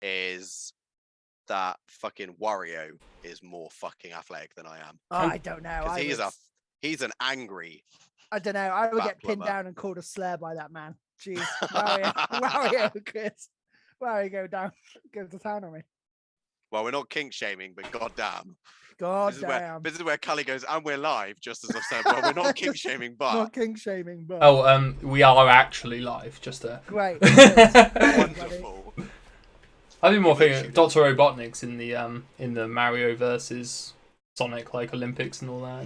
is that fucking Wario is more fucking athletic than I am. Oh, I don't know. Because he's an angry. I don't know. I would fat get pinned plumber. down and called a slur by that man. Jeez, Wario, Chris. Wario, go to town on me. Well, we're not kink shaming, but goddamn. God this damn. This is where Cully goes, and we're live, just as I've said. Well, we're not kink shaming, but not kink shaming, but we are actually live. Just great. wonderful. I do more thinking Dr. Robotnik's in the Mario versus Sonic Olympics and all that.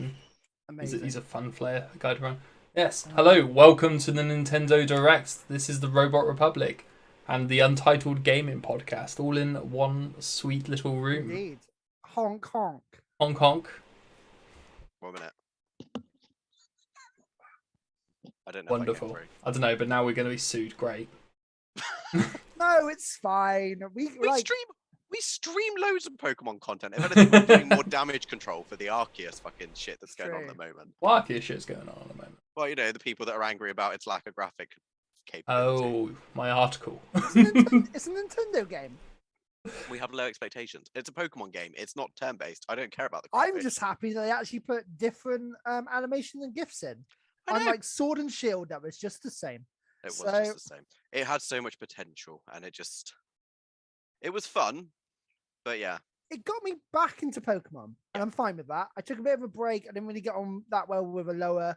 And he's a fun player, guide around. Yes. Hello, welcome to the Nintendo Direct. This is the Robot Republic and the Untitled Gaming Podcast, all in one sweet little room. Indeed. Honk honk. Honk honk. 1 minute. I don't know. Wonderful. I don't know, but now we're going to be sued. Great. No, it's fine. We stream loads of Pokemon content. If anything, we're doing more damage control for the Arceus fucking shit that's going on at the moment. What Arceus shit's going on at the moment? Well, you know, the people that are angry about its lack of graphic capability. Oh, my article. It's a Nintendo game. We have low expectations. It's a Pokemon game. It's not turn-based. I don't care about the graphics. I'm just happy that they actually put different animation and GIFs in. Unlike Sword and Shield, that was just the same. It was just the same. It had so much potential, and it was fun, but yeah. It got me back into Pokemon, and I'm fine with that. I took a bit of a break. I didn't really get on that well with Alola,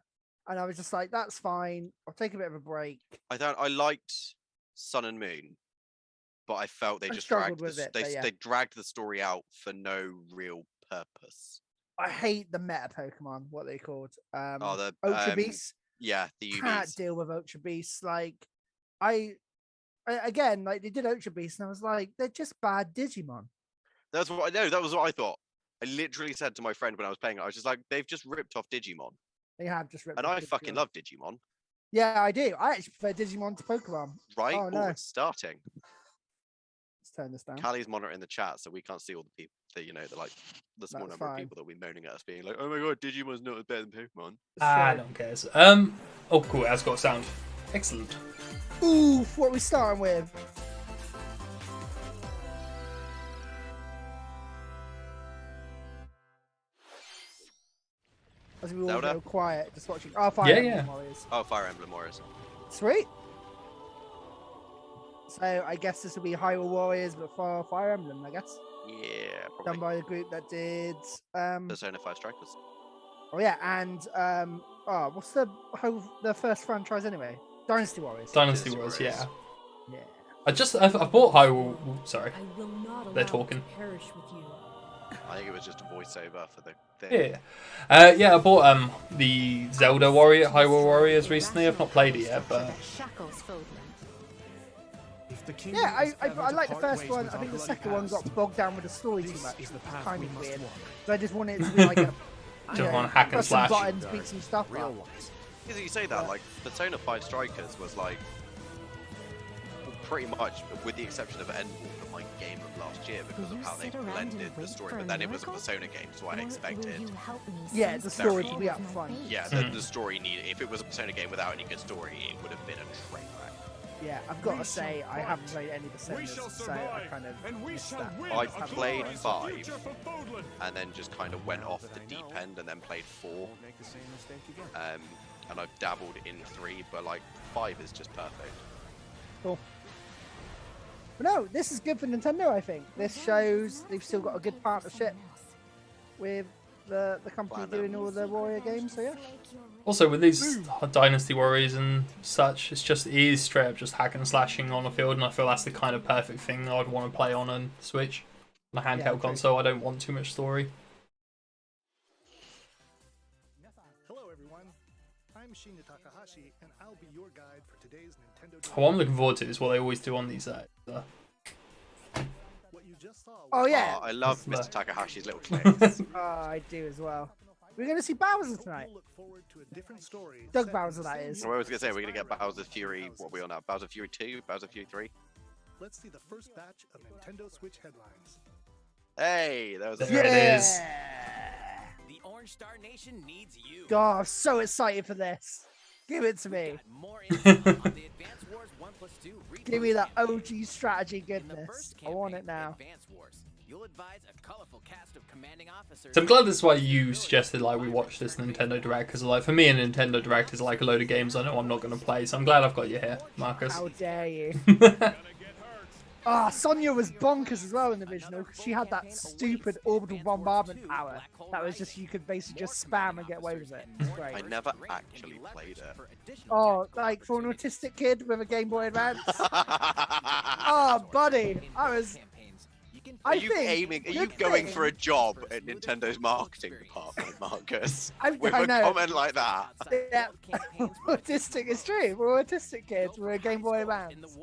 and I was just like, that's fine. I'll take a bit of a break. I liked Sun and Moon, but I felt they just dragged they dragged the story out for no real purpose. I hate the meta Pokemon, what they called. The Ultra Beasts. Yeah, the UBs. Can't deal with Ultra Beasts. Like, I again, like they did Ultra Beasts, and I was like, they're just bad Digimon. That's what I know. That was what I thought. I literally said to my friend when I was playing it, I was just like, they've just ripped off Digimon. They have just ripped. And I fucking love Digimon. Yeah, I do. I actually prefer Digimon to Pokemon. Right? Oh no, it's starting. Let's turn this down. Callie's monitoring the chat, so we can't see all the people. The small number of people that we moaning at us being like, "Oh my god, Digimon's not as better than Pokemon." I don't care. Oh cool, it has got sound. Excellent. Ooh, what are we starting with? As we all go quiet, just watching. Oh, Fire Emblem Warriors. Oh, Fire Emblem Warriors. Sweet. So I guess this will be Hyrule Warriors, but for Fire Emblem, I guess. Yeah, probably. Done by the group that did Persona 5 Strikers. Oh yeah, and what's the first franchise anyway? Dynasty Warriors. Dynasty Warriors, yeah. Yeah. I bought Hyrule. Sorry, they're talking. I think it was just a voiceover for the thing. Yeah. I bought the Zelda Hyrule Warriors recently. I've not played it yet, but. Yeah, I like the first one. I think the second one got bogged down with the story too much. Kind of weird. So I just wanted it to be like a just want to hack and slash. Some buttons, beat some stuff up. Because you say that, like Persona 5 Strikers was like pretty much, with the exception of Endwalker, my game of last year because of how they blended the story. But then it was a Persona game, so I expected. Yeah, the story to be up front. Yeah, the story needed. If it was a Persona game without any good story, it would have been a train wreck. Yeah, I've got to say, I haven't played any Personas, so I kind of missed that. I played 5, and then just kind of went off the deep end, and then played 4. And I've dabbled in 3, but like 5 is just perfect. Cool. But no, this is good for Nintendo, I think. This shows they've still got a good partnership with the company doing all the Warrior games, so yeah. Also, with these Dynasty Warriors and such, it is straight up just hacking and slashing on the field, and I feel that's the kind of perfect thing I'd want to play on a Switch. On a handheld console, I don't want too much story. Hello everyone, I'm Shinya Takahashi, and I'll be your guide for today's Nintendo. What I'm looking forward to is what they always do on these. Oh yeah, I love Mr. Takahashi's little clips. Oh, I do as well. We're going to see Bowser tonight. Doug Bowser, that is. I was going to say, we're going to get Bowser Fury, what are we on now? Bowser Fury 2? Bowser Fury 3? Let's see the first batch of Nintendo Switch headlines. Hey, that was there it is. The Orange Star Nation needs you. God, I'm so excited for this. Give it to me. Give me that OG strategy goodness. I want it now. So I'm glad this is why you suggested like we watch this Nintendo Direct, because like for me a Nintendo Direct is like a load of games I know I'm not going to play, so I'm glad I've got you here, Marcus. How dare you. Sonya was bonkers as well in the original, because she had that stupid orbital bombardment power that was just, you could basically just spam and get away with it. It's great. I never actually played it. Oh, like for an autistic kid with a Game Boy Advance? Oh, buddy, Are you going for a job at Nintendo's marketing department, Marcus? With a comment like that? Yeah. Autistic is true. We're autistic kids. We're a Game Boy Advance.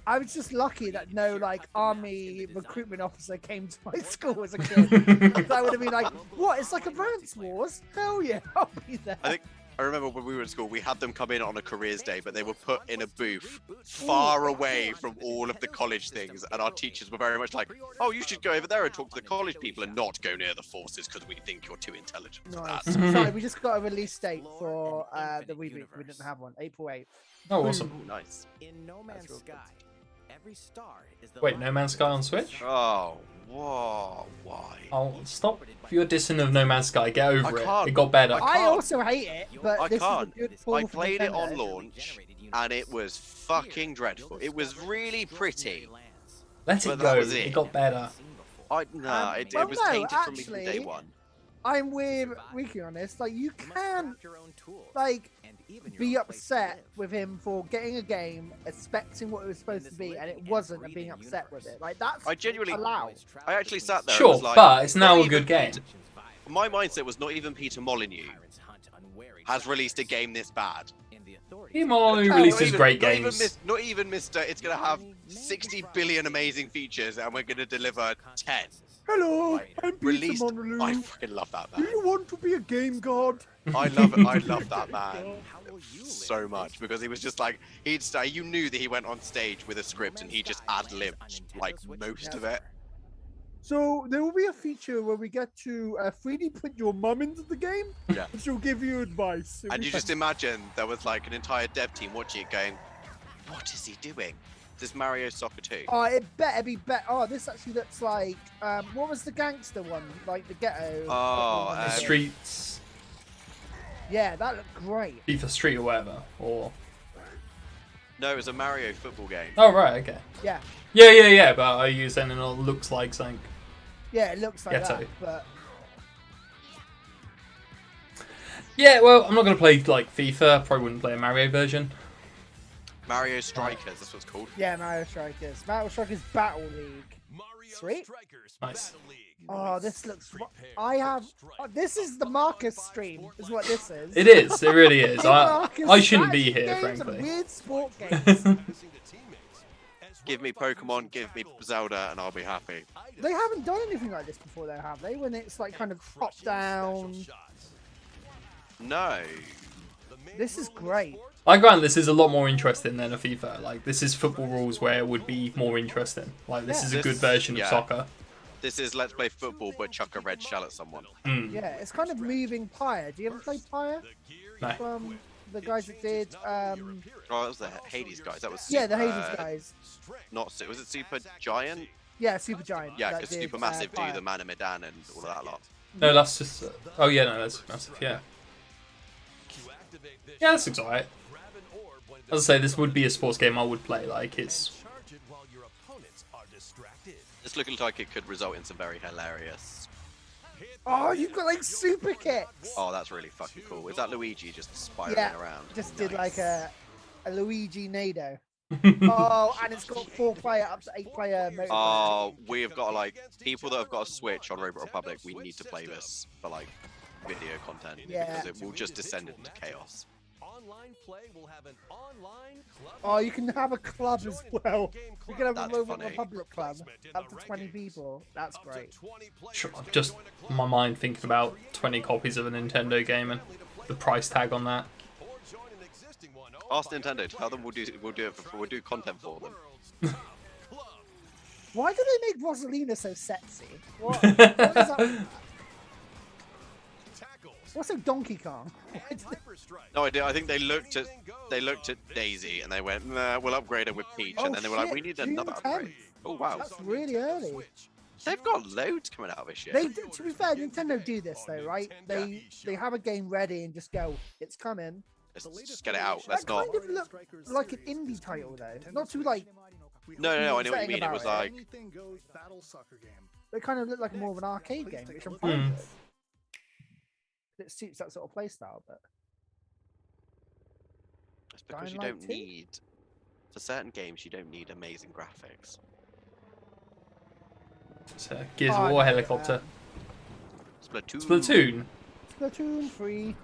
I was just lucky that no like army recruitment officer came to my school as a kid. That would have been like, what? It's like Advance Wars? Hell yeah, I'll be there. I remember when we were in school, we had them come in on a careers day, but they were put in a booth far away from all of the college things, and our teachers were very much like, oh, you should go over there and talk to the college people and not go near the forces because we think you're too intelligent for that. Sorry, we just got a release date for the reboot. We didn't have one. April 8th. Oh, awesome. Nice. In No Man's Sky, every star is the Wait, No Man's Sky on Switch? Oh, whoa, why? Oh, stop your dissing of No Man's Sky. Get over it. It got I better. I also hate it, but I this can't. is a good pull I for played it Nintendo. on launch, and it was fucking dreadful. It was really pretty. Let it But go. that was it. It got better. It was tainted from me from day one. I'm with Riku on this. Like, you can, like, be upset with him for getting a game, expecting what it was supposed to be, and it wasn't, and being upset with it. Like, that's I genuinely, allowed. I actually sat there. Sure, and was like, but it's now not a good even game. My mindset was not even Peter Molyneux has released a game this bad. He released his great games. Not even Mr. It's going to have 60 billion amazing features, and we're going to deliver 10. Hello, I'm Peter Released. Molyneux. I fucking love that Do man. you want to be a game god? I love it. I love that man so much because he was just like you knew that he went on stage with a script and he just ad-libbed like most of it. So there will be a feature where we get to 3D print your mum into the game, Yeah. and she'll give you advice. And you just imagine there was like an entire dev team watching it going, what is he doing? This Mario Soccer 2. Oh, it better be better. Oh, this actually looks like what was the gangster one? Like the ghetto. Oh, Streets. Yeah, that looked great. FIFA Street or whatever. Or No, it was a Mario football game. oh right, okay. Yeah. Yeah. But are you saying it looks like something? Yeah, it looks like Ghetto. that. But Yeah, well, I'm not gonna play like FIFA. Probably wouldn't play a Mario version. Mario Strikers, that's what it's called. yeah, Mario Strikers. Mario Strikers Battle League. Sweet. Nice. Oh, this looks. I have. Oh, this is the Marcus stream, is what this is. It is. It really is. Marcus I shouldn't be strategy here, games and frankly. Weird sport games. Give me Pokemon, give me Zelda, and I'll be happy. They haven't done anything like this before, though, have they? When it's like kind of top down. No. This is great. I grant this is a lot more interesting than a FIFA. Like this is football rules where it would be more interesting. Like this is a good version of soccer. This is let's play football, but chuck a red shell at someone. Yeah, it's kind of moving Pyre. Do you ever play Pyre? No. From the guys that did. Oh, that was the Hades guys. That was Yeah, the Hades guys. Was it Super Giant? Yeah, Super Giant. Yeah, that because did, Supermassive do Pyre. the Man of Medan and all of that lot. No, that's just. Oh yeah, no, that's massive. Yeah. Yeah, this looks alright. As I say, this would be a sports game I would play. Like it's. This looking like it could result in some very hilarious. Oh, you've got like super kicks. Oh, that's really fucking cool. Is that Luigi just spiraling Yeah, around? just did Nice. like a Luigi Nado. Oh, and it's got 4-player up to 8-player multiplayer. Oh, we have got like people that have got a Switch on Robot Republic. We need to play this for like video content Yeah. because it will just descend into chaos. Oh, you can have a club as well. You can have That's a Robot funny. Republic club up to 20 people. That's great. Sure, just my mind thinking about 20 copies of a Nintendo game and the price tag on that. Ask Nintendo. Tell them we'll do content for them. Why do they make Rosalina so sexy? What is that? What's a Donkey Kong? No idea. I think they looked at Daisy and they went, nah, we'll upgrade her with Peach, and then they were like, we need another upgrade. Oh wow, That's really early. they've got loads coming out this year. To be fair, Nintendo do this though, right? They have a game ready and just go, it's coming. Let's just get it out. That Let's not. kind of look like an indie title though, not too like. No, I know what you saying mean. It about was it. like, They kind of look like more of an arcade game, which I'm fine with. It suits that sort of play style, but it's because you Dying don't Light 2? need, for certain games, you don't need amazing graphics. It's a Gears of War helicopter. Splatoon. Splatoon 3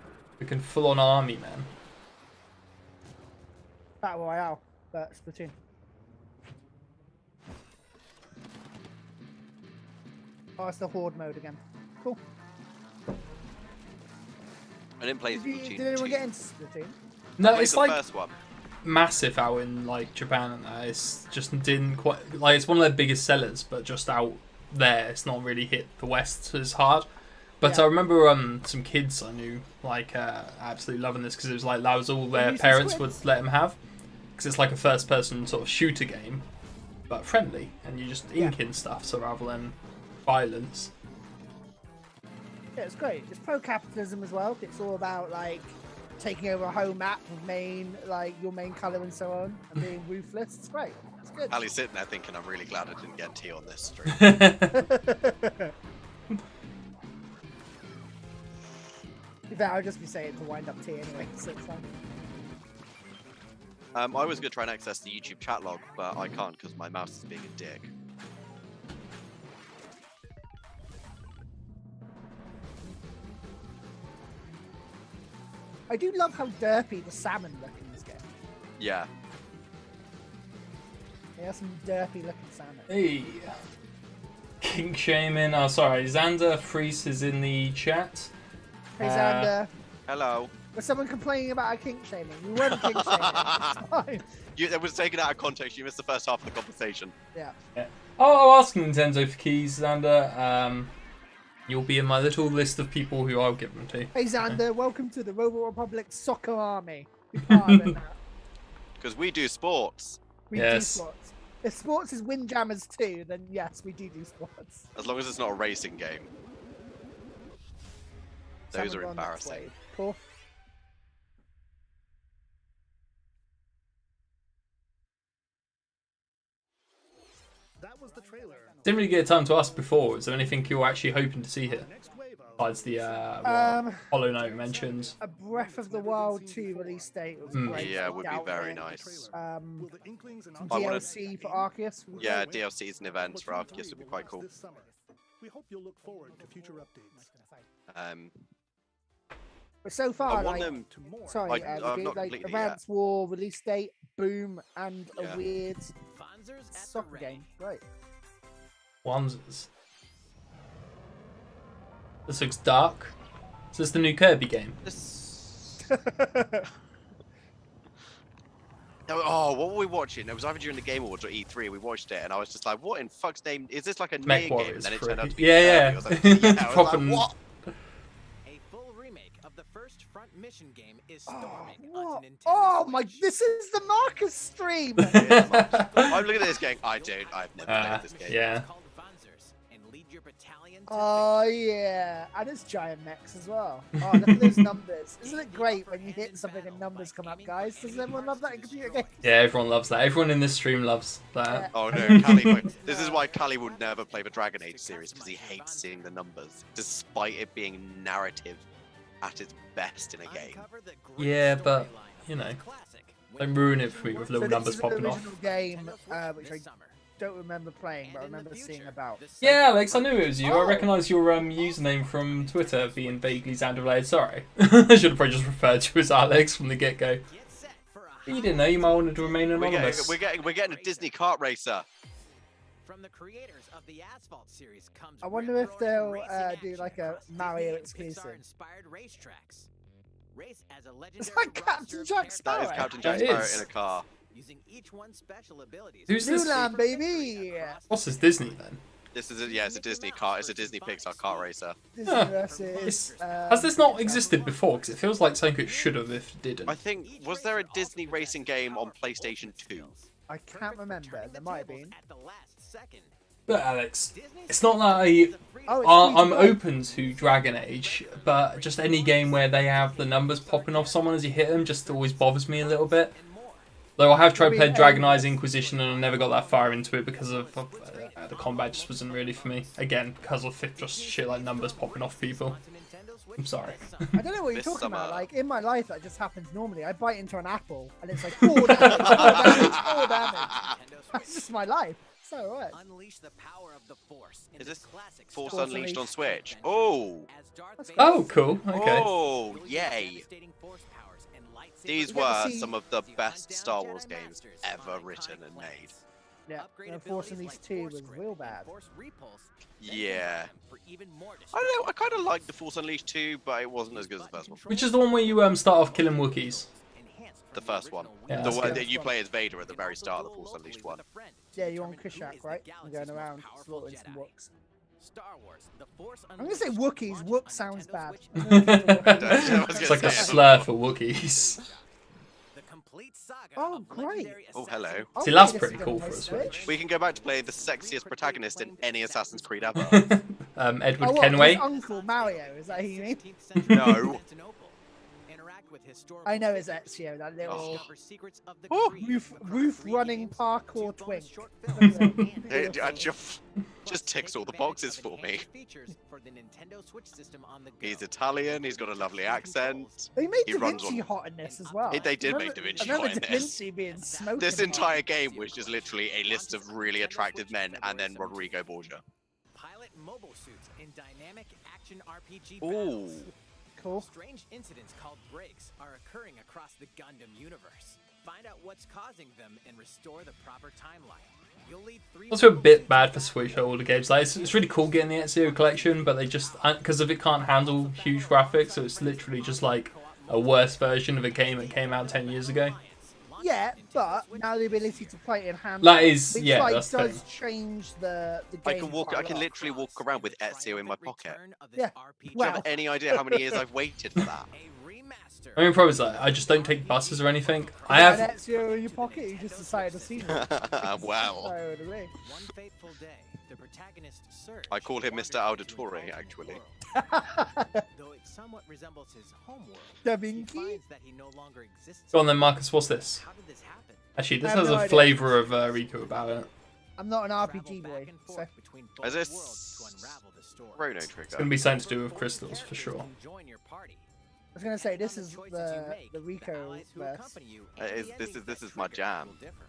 Looking full on army, man. Battle Royale, but Splatoon. Oh, it's the Horde mode again. Cool. I didn't play Did Splatoon. anyone 2. get into Splatoon? No, Played it's the like first one. massive out in like Japan and that. It's just didn't quite like it's one of their biggest sellers, but just out there, it's not really hit the West as hard. But Yeah. I remember some kids I knew like absolutely loving this because it was like that was all their Using parents squids? would let them have because it's like a first-person sort of shooter game, but friendly, and you just ink in stuff, so rather than violence. Yeah, it's great. It's pro-capitalism as well. It's all about like taking over a home map with your main color and so on, and being ruthless. It's great. It's good. Ali's sitting there thinking, I'm really glad I didn't get tea on this stream. In fact, I'll just be saying to wind up tea anyway, so it's fine. I was going to try and access the YouTube chat log, but I can't because my mouse is being a dick. I do love how derpy the salmon look in this game. Yeah. They have some derpy looking salmon. Hey, kink shaming. Oh, sorry, Xander Freeze is in the chat. Hey Xander, Hello. was someone complaining about our kink shaming? We weren't kink shaming. It's fine. That was taken out of context. You missed the first half of the conversation. Yeah. Oh, I'll ask Nintendo for keys, Xander. You'll be in my little list of people who I'll give them to. Hey Xander, welcome to the Robot Republic Soccer Army. Be part of it now. Because we do sports. We Yes. do sports. If sports is Windjammers too, then yes, we do sports. As long as it's not a racing game. Those Salmon are run, that's embarrassing. wave. Cool. That was the trailer. Didn't really get time to ask before. Is there anything you're actually hoping to see here? Next wave of Besides the Hollow Knight mentions. A Breath of the Wild 2 release date would be great. Yeah, I would be doubt very it. nice. Will the Inklings and Some I wanna- DLC for Arceus. would be Yeah, great. DLCs and events for Arceus would be quite cool. This summer. We hope you'll look forward to future updates. But so I far, want like, them. To more. sorry, I'm Ricky, not like completely Advance War release date, boom, and Yeah. a weird Fonzers at the soccer ready. game. Right. Wanzers. This looks dark. Is this the new Kirby game? Oh, what were we watching? It was either during the Game Awards or E3. We watched it, and I was just like, "What in fuck's name is this? Like a Mech Nia game?" And Warriors then it 3. turned out to be Yeah, Kirby. I was like, yeah. yeah. I was Proper- like, what? A full remake of the first front mission game is Oh, storming what? onto Nintendo Oh my! Switch. This is the Marcus stream. I'm looking at this game. I've never played this game. Yeah. It's called Fonzers, and lead your battalion to Oh yeah, and it's giant mechs as well. Oh, look at those numbers! Isn't it great when you hit something and numbers come up, guys? Doesn't everyone love that in computer games? Yeah, everyone loves that. Everyone in this stream loves that. Oh no, Callie. This is why Callie will never play the Dragon Age series because he hates seeing the numbers, despite it being narrative at its best in a game. uncover the great Yeah, but, storyline you of know, the classic Don't ruin it for me with little So numbers this is popping the off. original game, Nintendo which Switch I this summer. don't remember playing, but I And in the remember seeing future, about. the Yeah, Sega Alex, I knew it was you. I Oh. recognise your username from Twitter being vaguely Xander. Sorry. I should have probably just referred to you as Alex from the get-go. Get set for a But you didn't know, you might want to remain We're anonymous. getting a Disney kart racer. From the creators of the Asphalt series comes I wonder if they'll rip-roaring do racing like a action across Mario Disney and exclusive. Pixar-inspired racetracks. Race as a legendary like Captain roster of Jack characters That is Alright. Captain That Jack Sparrow is. in a car. using each one's special abilities. Who's this? Mulan, baby! What's this, Disney then? This is it's a Disney car. It's a Disney Pixar kart racer. Disney versus, Has this not existed before? Because it feels like something it should have if it didn't. I think, was there a Disney racing game on PlayStation 2? I can't remember. There might have been. But Alex, it's not that I'm open to Dragon Age, but just any game where they have the numbers popping off someone as you hit them just always bothers me a little bit. Though I have tried playing Dragon Age Inquisition and I never got that far into it because of the combat just wasn't really for me. Again, because of just shit like numbers popping off people. I'm sorry. I don't know what you're talking about. Like, in my life, that just happens normally. I bite into an apple and it's like 4 damage, 4 damage, 4 damage. That's just my life. So, right. Unleash the power of the Force. Is this Force Unleashed on Switch? Oh! Oh, cool. Okay. Oh, yay! These were some of the best Star Wars games ever written and made. Yeah, unfortunately, these 2 was real bad. Yeah. I don't know, I kind of liked the Force Unleashed 2, but it wasn't as good as the first one. Which is the one where you start off killing Wookiees? The first one. Yeah, The one that you play as Vader at the very start of the Force Unleashed one. Yeah, you're on Kushak, right? I'm going around slaughtering some Wooks. I'm going to say Wookiees. Wook sounds bad. It's like a slur for Wookiees. Oh, great. Oh, hello. See, that's pretty cool for a Switch. We can go back to play the sexiest protagonist in any Assassin's Creed ever. Edward Kenway. Uncle Mario, is that who you mean? No. I know it's Ezio, that little roof running parkour twink. Just ticks all the boxes for me. He's Italian, he's got a lovely accent. They made Da Vinci hot in this as well. They did make Da Vinci hot in Da Vinci being smoking. This entire game was just literally a list of really attractive men and then Rodrigo Borgia. Pilot mobile suits in dynamic action RPG Ooh. Cool. Strange incidents called breaks are occurring across the Gundam universe. Find out what's causing them and restore the proper timeline. You'll lead 3 Also a bit bad for Switch older games. Like it's really cool getting the Ezio collection, but they just because of it can't handle huge graphics, so it's literally just like a worse version of a game that came out 10 years ago. Yeah, but now the ability to play it in hand. That is, which, yeah, like, that's the does thing. change the game. I can literally walk around with Ezio in my pocket. Yeah. Do you have any idea how many years I've waited for that? I mean, problem is like I just don't take buses or anything. I You have. had Ezio in your pocket. You just decided to see it. Wow. So do we. One fateful day, the protagonist Serge I call him Mr. Auditore, actually. Though it somewhat resembles his homeworld, Da he Vinci? finds that he no longer exists. Go on then, Marcus. What's this? How did this happen? Actually, this I have has no a idea. flavour of Riku about it. I'm not an Travel RPG back boy. and So. forth between both Is this worlds to unravel the story. Chrono It's Trigger? gonna be something to do with crystals for sure. Can join your party. I was gonna say this is Based on choices you the make, Rico allies who verse. accompany you, This and is- the this endings is that my trigger jam. will differ.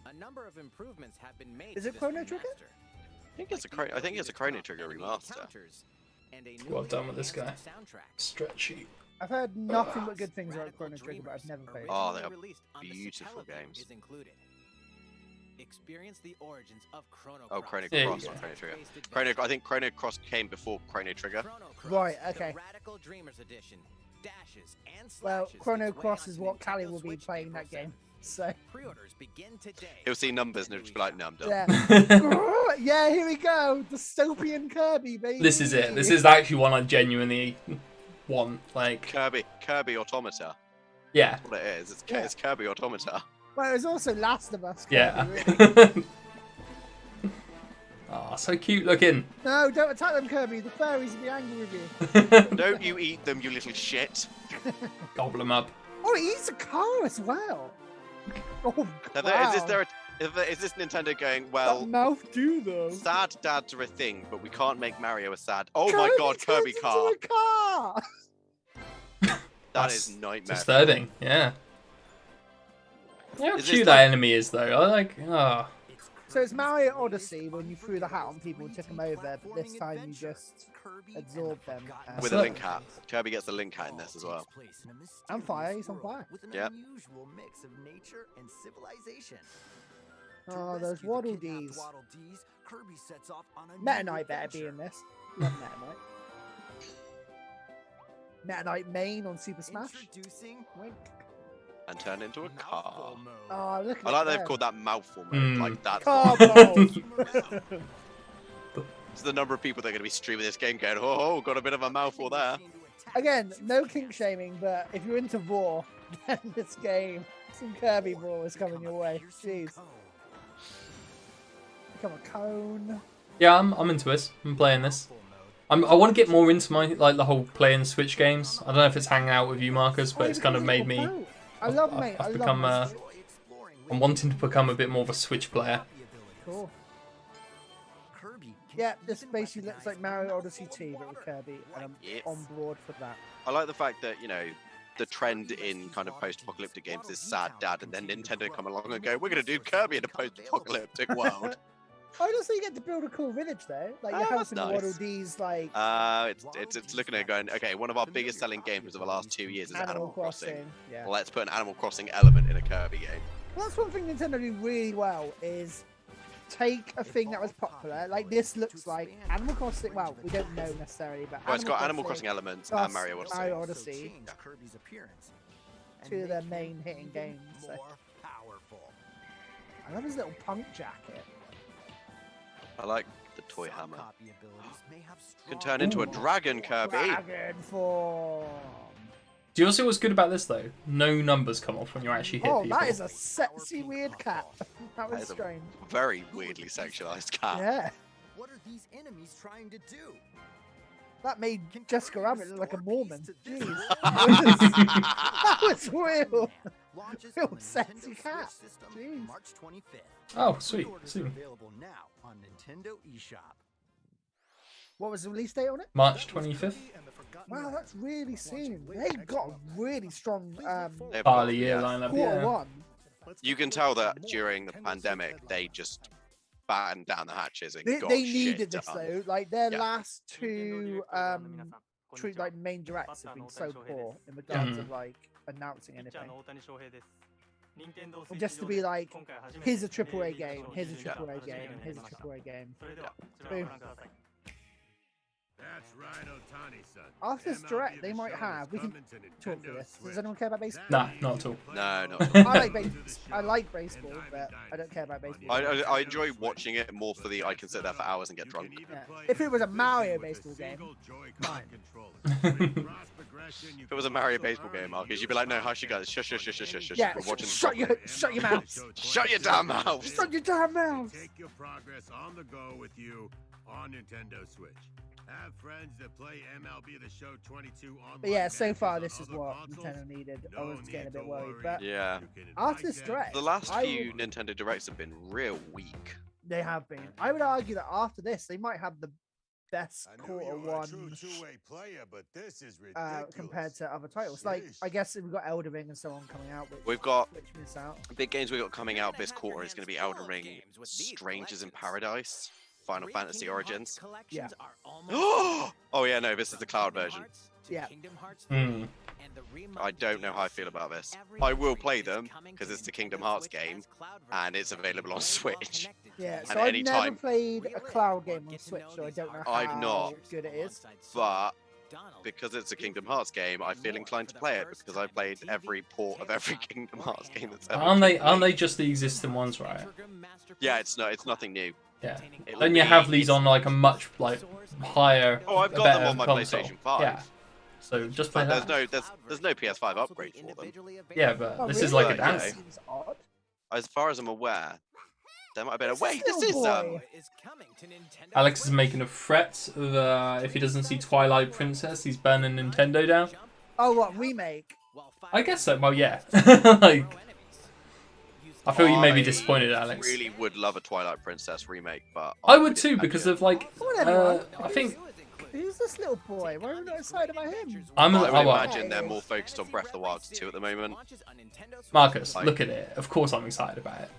A number of improvements have been made. Is to it this Chrono Trigger? remaster. I think it's a Chrono Trigger remaster. Encounters and a Well newly done with this guy. enhanced soundtrack. Stretchy. I've heard nothing but good things about Chrono Trigger, but I've never played it. Oh, they are Originally released on the beautiful Satellite games. is included. Experience the origins of Chrono Oh, Cross. Chrono There you Cross, go. not Chrono Trigger. Space-based I think Chrono Cross came before Chrono Trigger. Chrono Cross, Right, the okay. Radical Dreamers Edition. Dashes and Well, slashes Chrono its way Cross onto is what Callie Nintendo will be Switch playing April that game. 7th. So Pre-orders begin today. He'll see numbers and he'll just be like, no, I'm done. yeah, yeah. Here we go, dystopian Kirby, baby. This is it. This is actually one I genuinely want. Like, Kirby Automata. yeah, That's what it is. Yeah. It's Kirby Automata. Well, it was also Last of Us. Kirby, yeah. really. Oh, so cute looking. No, don't attack them, Kirby. The fairies will be angry with you. Don't you eat them, you little shit. Gobble them up. Oh, he eats a car as well. Oh, Now, wow. is this Nintendo going, That well, mouth do though. sad dads are a thing, but we can't make Mario a sad. Oh my god, turns Kirby into car. a car. That That's is nightmare. Disturbing. Yeah. Yeah, how Is this cute like- that enemy is though. I like. Ah. So it's Mario Odyssey when you threw the hat on people and took them over, but this time you just absorb them. With a Link hat. Kirby gets a Link hat in this as well. On fire, he's on fire. Yep. unusual mix of nature and civilization. Oh, those Waddle Dees. Kirby sets off on a Meta Knight better be in this. Love Meta Knight. Meta Knight main on Super Smash. Introducing Wink. and turn into a car. Oh, look at I like that. they've called that mouthful mode. Like that's Car what- balls. it's the number of people that are going to be streaming this game going, oh, got a bit of a mouthful there. Again, no kink shaming, but if you're into Raw, then this game, some Kirby Brawl is coming your way. Jeez. Become a cone. Yeah, I'm into this. I'm playing this. I want to get more into my the whole playing Switch games. I don't know if it's hanging out with you, Marcus, but it's kind of made me. I love, mate. I've I become. love this. I'm wanting to become a bit more of a Switch player. Cool. Yeah, this basically looks like Mario Odyssey 2, but with Kirby, and I'm Yes. on board for that. I like the fact that, the trend in kind of post-apocalyptic games is sad dad, and then Nintendo come along and go, we're going to do Kirby in a post-apocalyptic world. I just think you get to build a cool village though. Like you're Oh, that's helping Waddle nice. Dee's like It's looking at going, okay, one of our biggest selling games of the last 2 years is Animal Crossing. Yeah. Let's put an Animal Crossing element in a Kirby game. Well, that's one thing Nintendo do really well is take a thing that was popular. Like this looks like Animal Crossing. Well, we don't know necessarily, but Well, it's got Animal Crossing elements plus and Mario Odyssey. Mario Odyssey, two of their main hitting games. So. I love his little punk jacket. I like the toy hammer. Can turn into a dragon, Kirby. Dragon form. Do you also see what's good about this though? No numbers come off when you actually hit Oh, people. that is a sexy weird cat. That was That is a strange. very weirdly sexualized cat. Yeah. What are these enemies trying to do? That made Jessica Rabbit look like a Mormon. Jeez. That was real. Real sexy cat. Jeez. March 25th. Oh, sweet. Pre-orders are Soon. available now on Nintendo eShop. What was the release date on it? March 25th. Wow, that's really soon. They got a really strong They've Part got- of the year yeah. lineup. quarter Yeah. one. You can tell that during the pandemic, they just battened down the hatches and They got needed shit this done. though. Like their Yeah. last two like main directs have been so poor in regards of like announcing anything. And just to be like, here's a AAA game, here's a AAA game, here's a AAA game. Boom. That's right, Otani-san. After this direct, they might have. We can talk through this. Does anyone care about baseball? Nah, not at all. No, no. I like baseball, but I don't care about baseball. I enjoy watching it more for the I can sit there for hours and get drunk. Yeah. If it was a Mario baseball game, fine. If it was a Mario baseball game, Marcus, you'd be like, no, hush you guys, shush, shush, shush, shush, shush, shush. Yeah, We're watching shut your mouth. Shut your damn mouth. Shut your damn mouth. Take your progress on the go with you on Nintendo Switch. Have friends that play MLB The Show 22 online. But yeah, so far matches this is on what other consoles. Nintendo needed. I No was getting a need bit to worried, worry. but Yeah. You can after this invite direct, The last I few would- Nintendo Directs have been real weak. they have been. I would argue that after this, they might have the best I knew quarter you were a one true two-way player, but this is ridiculous. compared to other titles. Like, I Sheesh. guess we've got Elden Ring and so on coming out, We've got which miss out. big games we got coming out this quarter is going to be Elden Ring, Strangers in Paradise, Final Fantasy Origins. Yeah. Oh yeah, no, this is the cloud version. Yeah. Hmm. I don't know how I feel about this. I will play them because it's the Kingdom Hearts game and it's available on Switch. Yeah, And so I've anytime- never played a cloud game on Switch, so I don't know how I've not. good it is. But because it's a Kingdom Hearts game, I feel inclined to play it because I played every port of every Kingdom Hearts game that's ever. Aren't been they made. just the existing ones, right? Yeah, it's nothing new. Yeah. It'll Don't you be- have these on like a much higher? Oh, I've got better them on my console? PlayStation 5. Yeah. So just play But that. there's no PS5 upgrade for them. Yeah, but Oh, this really? is like a Okay. dance. Seems odd. As far as I'm aware, there might have been a This wait. This little is boy. Alex is making a threat of if he doesn't see Twilight Princess, he's burning Nintendo down. Oh, what remake? I guess so. Well, yeah. Like, I feel you may be disappointed, Alex. Really would love a Twilight Princess remake, but I would too because of like, Come on, everyone. I think Who's this little boy? Why are we not excited about him? I'm. I would well, imagine they're more focused on Breath of the Wild 2 at the moment. Marcus, Like- look at it. Of course, I'm excited about it.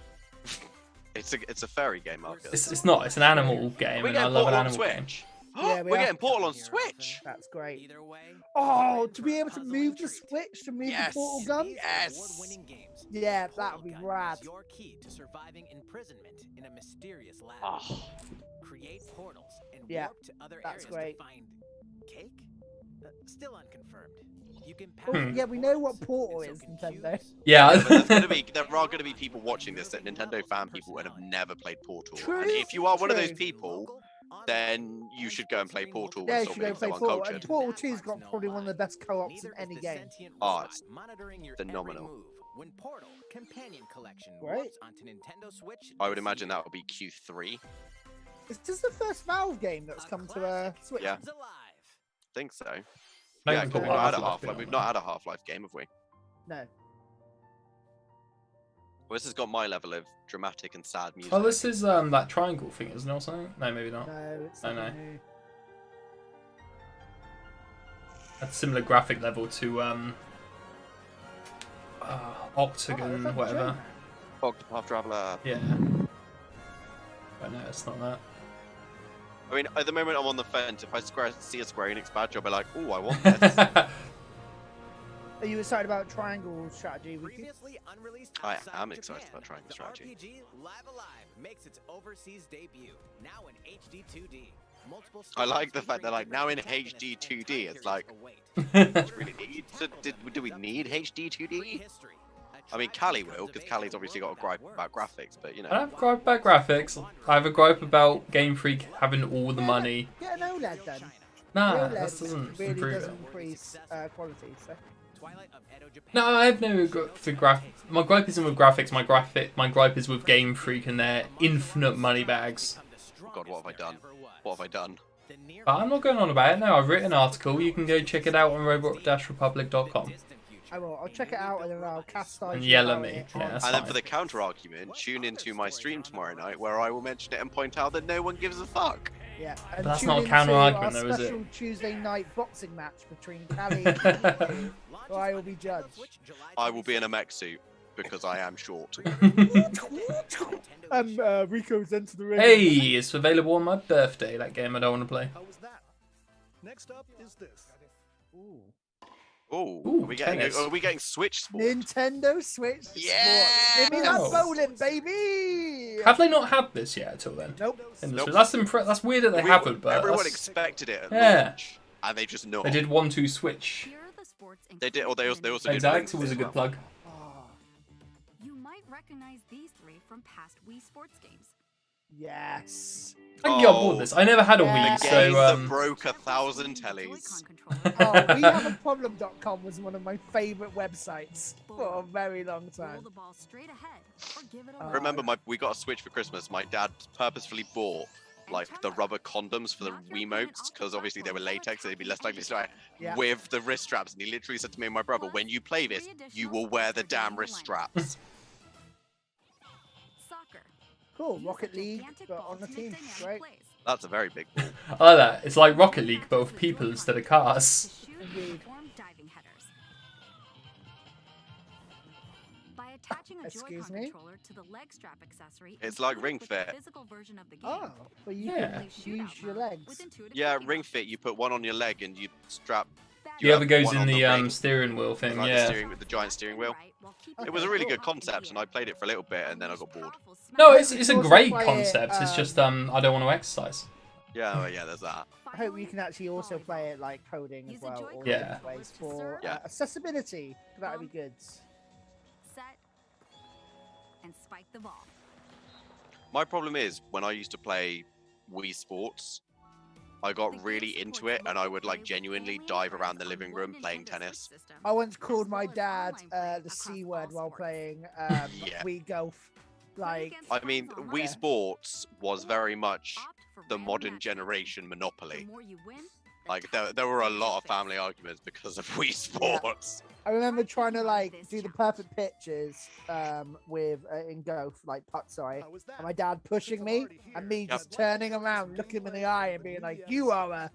It's a fairy game, Marcus. It's not. It's an animal game, We're and I getting love an Portal on animal game. Switch. Yeah, we We're are. getting Portal on Switch. That's great. Oh, to be able to move the Switch to move Yes. the portal gun? Yes. Yeah, that would be rad. Your key to surviving imprisonment in a mysterious lab. Oh, Create portals and Yeah, warp to other that's areas great. to find cake. Still unconfirmed. You can Oh, pass yeah, we know what Portal is, Nintendo. Yeah. But there are going to be people watching this that Nintendo fan people and have never played Portal. True, And if you are one of those true. people, then you should go and play Portal Yeah, and you stop should go being play so Portal. And uncultured. Portal 2's got probably one of the best co-ops in any game. Oh, it's monitoring your phenomenal. every move. When Portal Companion Collection Right. warps onto Nintendo Switch, I would imagine that would be Q3. Is this the first Valve game that's come to Switch? Yeah. comes alive. I think so. No, Yeah, we've 'cause got we've one not had a Half-Life Half-Life. game We've on not had a Half-Life game, have we? No. Well, this has got my level of dramatic and sad music. Oh, this is that triangle thing, isn't it, or something? No, maybe not. No, it's Oh, not no. new. That's similar graphic level to Oh, Octagon, that's whatever. Octopath Traveler. Yeah. But no, it's not that. I mean, at the moment I'm on the fence. If I see a Square Enix badge, I'll be like, "Oh, I want this." Are you excited about Triangle Strategy? Previously unreleased I outside am of excited Japan, about Triangle the Strategy. RPG Live Alive makes its overseas debut, now in HD 2D. Multiple I like the stages fact they're like, now in featuring HD protagonists and 2D. It's like, time periods really need do we need HD 2D? Prehistory. I mean, Callie will, because Callie's obviously got a gripe about graphics, but you I know. don't have a gripe about graphics. I have a gripe about Game Freak having all the money. Get an OLED then. Nah, OLED that doesn't really improve doesn't it. increase quality. So. Twilight of Edo Japan. No, I have no regret for My gripe isn't with graphics. My gripe is with Game Freak and their infinite money bags. Oh God, what have I done? What have I done? But I'm not going on about it. No, I've written an article. You can go check it out on robot-republic.com. I will. I'll check it out and then I'll cast And yell at me. Yeah, that's And then fine. for the counter argument, tune into my stream tomorrow night where I will mention it and point out that no one gives a fuck. Yeah. But And that's tune not a into counter-argument our though, is it? special Tuesday night boxing match between Callie and Riku, where I will be judged. I will be in a mech suit because I am short. Rico's into the ring. Hey, it's available on my birthday. That game I don't want to play. How was that? Next up is this. Ooh. Oh, Ooh, are we getting Switch Sport? Nintendo Switch Yeah! Sports. Give me that Oh. bowling, baby! Have they not had this yet until then? Nope. Nope. That's weird that they haven't, but everyone that's- expected it at Yeah. launch, and they just not. they did 1-2 Switch. They did. Or they also did. Exact Wings was a as good well. plug. Oh, You might recognize these three from past Wii Sports games. yes. I can get on board Oh. this. I never had a Yeah. Wii, The so game that broke 1,000 tellies. Oh, WeHaveAProblem.com was one of my favorite websites for a very long Roll time. the ball straight ahead or give it Oh. away. Remember, we got a Switch for Christmas. My dad purposefully bought like the rubber condoms for the Wiimotes because obviously they were latex, so they'd be less likely to die Yeah. with the wrist straps. And he literally said to me and my brother, "When you play this, you will wear the damn wrist straps." Soccer. Cool. Use Rocket a League gigantic got ball on the to make team. dynamic Great. plays. That's a very big ball. I like that. It's like Rocket League, but with people instead of cars. To shoot Indeed. and perform diving headers. By attaching a Excuse Joy-Con me? controller to the leg strap accessory, It's and like fuse it Ring with the Fit. physical version of the game, Oh, but you Yeah. can play shootout use your mode legs. with intuitive Yeah, clicking Ring motions. Fit. You put one on your leg and you strap. Back You The have other goes one in on the the ring, steering wheel thing, like the yeah. steering with the giant steering wheel. Right, It was a really cool. good concept, and I played it for a little bit, and then I got bored. No, it's You a can also great play it, concept. It's just I don't want to exercise. Yeah, well, yeah, there's that. I hope you can actually also play it like coding as Use a well, Joy-Con all Yeah. different ways for Yeah. accessibility. That would be good. Set and spike the ball. My problem is when I used to play Wii Sports, I got really into it, and I would like genuinely dive around the living room playing tennis. I once called my dad the C word while playing Yeah. Wii Golf. Like, I mean, Wii Sports was very much the modern generation Monopoly. Like there were a lot of family arguments because of Wii Sports. I remember trying to like do the perfect pitches with in golf, like putt, sorry. How was that? And my dad pushing me and me just turning around, looking him in the eye and being like, "You are a..."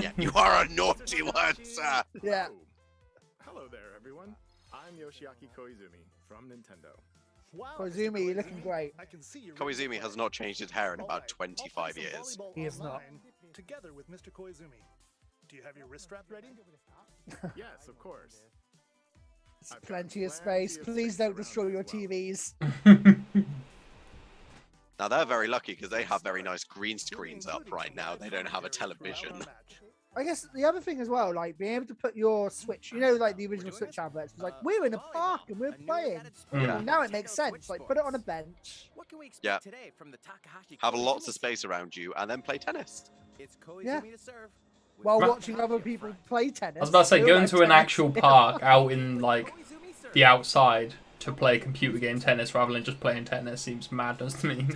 Yeah, you are a naughty one, sir. Yeah. Hello there, everyone. I'm Yoshiaki Koizumi from Nintendo. Wow, Koizumi, Mr. you're looking great. I can see you're ready to Koizumi go. has not changed his hair in All about right, 25 I'll play some years. volleyball He has not. online Together with Mr. Koizumi. Do you have your wrist strap ready? Yes, of course. It's plenty of space. Please don't destroy your TVs. Now they're very lucky because they have very nice green screens up right now. They don't have a television. I guess the other thing as well, like being able to put your Switch, you know, like the original Switch adverts, was like we're in a park and we're playing. Yeah. Well, now it makes sense. Like put it on a bench. Yeah. Have lots of space around you and then play tennis. Yeah. While watching other people play tennis. I was about to say, going to an actual park out in like the outside to play computer game tennis rather than just playing tennis seems madness to me.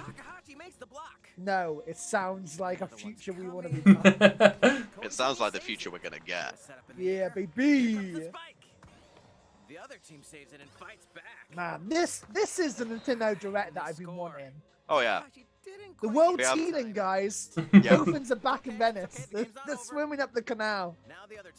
No, it sounds like a future we want to be part of. It sounds like the future we're gonna get. Yeah, baby. The other team saves it and fights back. Man, this is the Nintendo Direct that I've been wanting. Oh yeah. The world's We have- healing, guys. Yeah. Dolphins are back in Venice. They're swimming up the canal.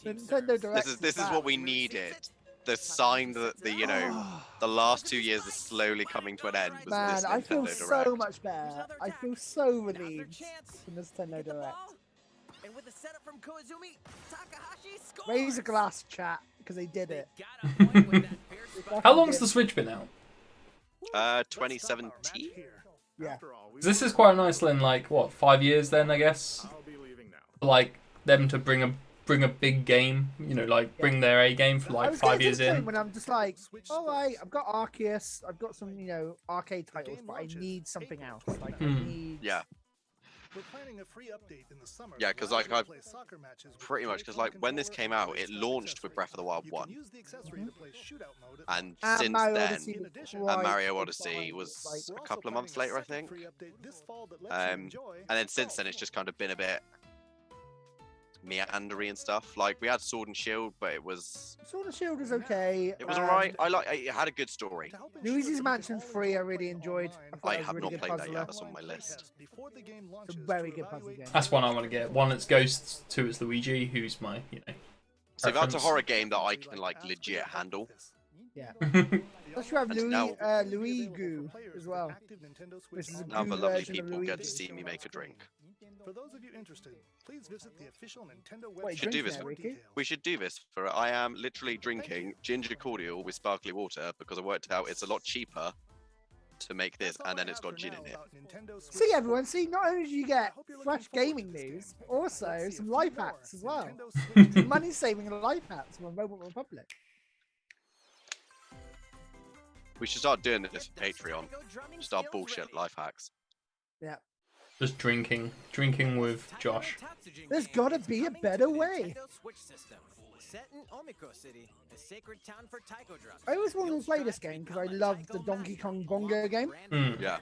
The Nintendo Direct. This is what we needed. The sign that the last 2 years are slowly coming to an end was Man, this I feel Nintendo Direct. so much better. I feel so relieved from this Nintendo Direct. And with the setup from Koizumi, Takahashi scores. Raise a glass, chat, because they did it. How long's the Switch been out? 2017. Yeah. This is quite a nice in like what 5 years then I guess. Like them to bring a big game, you know, like bring their A game for I like was 5 getting to years the point in. when I'm just like, all right, I've got Arceus, I've got some, arcade titles, but I need something else. Like, I need. Yeah. We're planning a free update in the summer. Yeah, because like I pretty much because like when this came out, it launched with Breath of the Wild 1, and And since Mario then, Odyssey was and quite Mario big Odyssey following, was like- a couple of months later, I think. And then since then, it's just kind of been a bit meandery and stuff. Like we had Sword and Shield, but it was Sword and Shield was okay. alright. It had a good story. Luigi's Mansion 3 I really enjoyed. thought I it was a have really not good played that puzzler. yet. That's on my list. It's a very good puzzle game. That's one I want to get. One that's Ghosts, two is Luigi, who's my So that's a preference. horror game that I can like legit handle. Yeah. Plus you have And now- Luigi as well. Which is a Now goo the lovely version of people get to Luigi. see me make a drink. For those of you interested, please visit the official Nintendo Wait, website. Should do drink this. there, Riku? We should do this for. I am literally drinking ginger cordial with sparkly water because I worked out it's a lot cheaper to make this, and then it's got gin in it. See everyone, not only do you get fresh gaming news, but also some life hacks as well. Some money saving life hacks from Robot Republic. We should start doing this for Patreon. Start bullshit life hacks. Yeah. Just drinking with Josh. There's gotta be a better way. Set in Omiko City, a sacred town for taiko drums. I always wanted to play this game because I loved the Donkey Kong Bongo game, Yeah.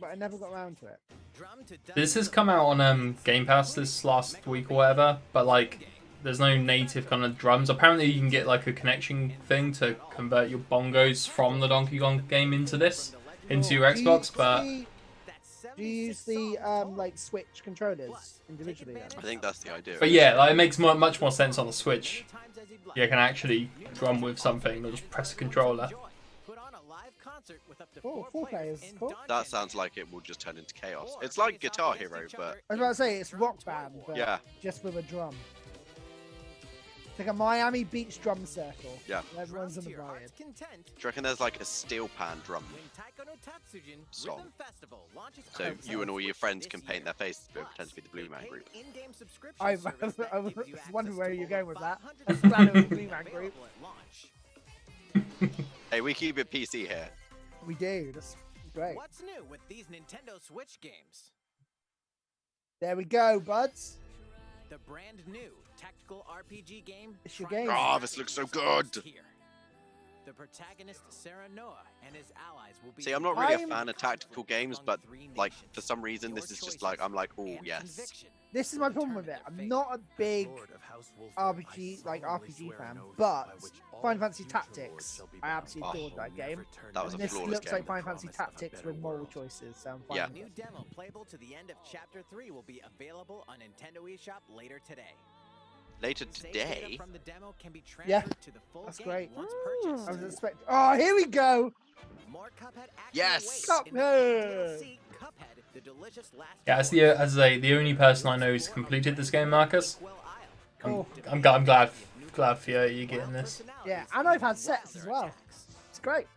but I never got around to it. This has come out on Game Pass this last week or whatever, but like there's no native kind of drums. Apparently you can get like a connection thing to convert your bongos from the Donkey Kong game into your Xbox, but Do you use the like Switch controllers individually then? I think that's the idea. but yeah, like, it makes much more sense on the Switch. You can actually drum with something, not just press a controller. Oh, 4 players. Cool. That sounds like it will just turn into chaos. It's like Guitar Hero, but I was about to say it's Rock Band, but yeah. just with a drum. It's like a Miami Beach drum circle. Yeah. Everyone's invited. Do you reckon there's like a steel pan drum song? So you and all your friends can paint their faces to pretend to be the Blue Man Group. I was wondering where you're going with that. I was glad it was a Blue Man Group. Hey, we keep it PC here. We do. That's great. What's new with these Nintendo Switch games? There we go, buds. The brand new tactical RPG game. It's your game. Oh, this looks so good. Here. The protagonist Sarah Noah and his allies will be. See, I'm not really a fan of tactical games, but like for some reason, this is just like I'm like, oh yes. This is my problem with it. I'm not a big RPG fan, but Final Fantasy Tactics, I absolutely adored that game. That was And a this flawless looks game. like Final Fantasy Tactics with moral choices, so I'm fine Yeah. with New it. demo playable to the end of Chapter 3 will be available on Nintendo eShop later today. Later Save data today. from the demo can be Yeah, transferred to the full that's game great. once I was purchased. expecting. Oh, here we go. More Cuphead action Yes! awaits in the Cuphead! DLC, Cuphead, the delicious last Yeah, as reward. the only person I know who's completed this game, Marcus. Well, Isle. Oh, I'm glad for you getting this. yeah, and I've had sets as well. It's great.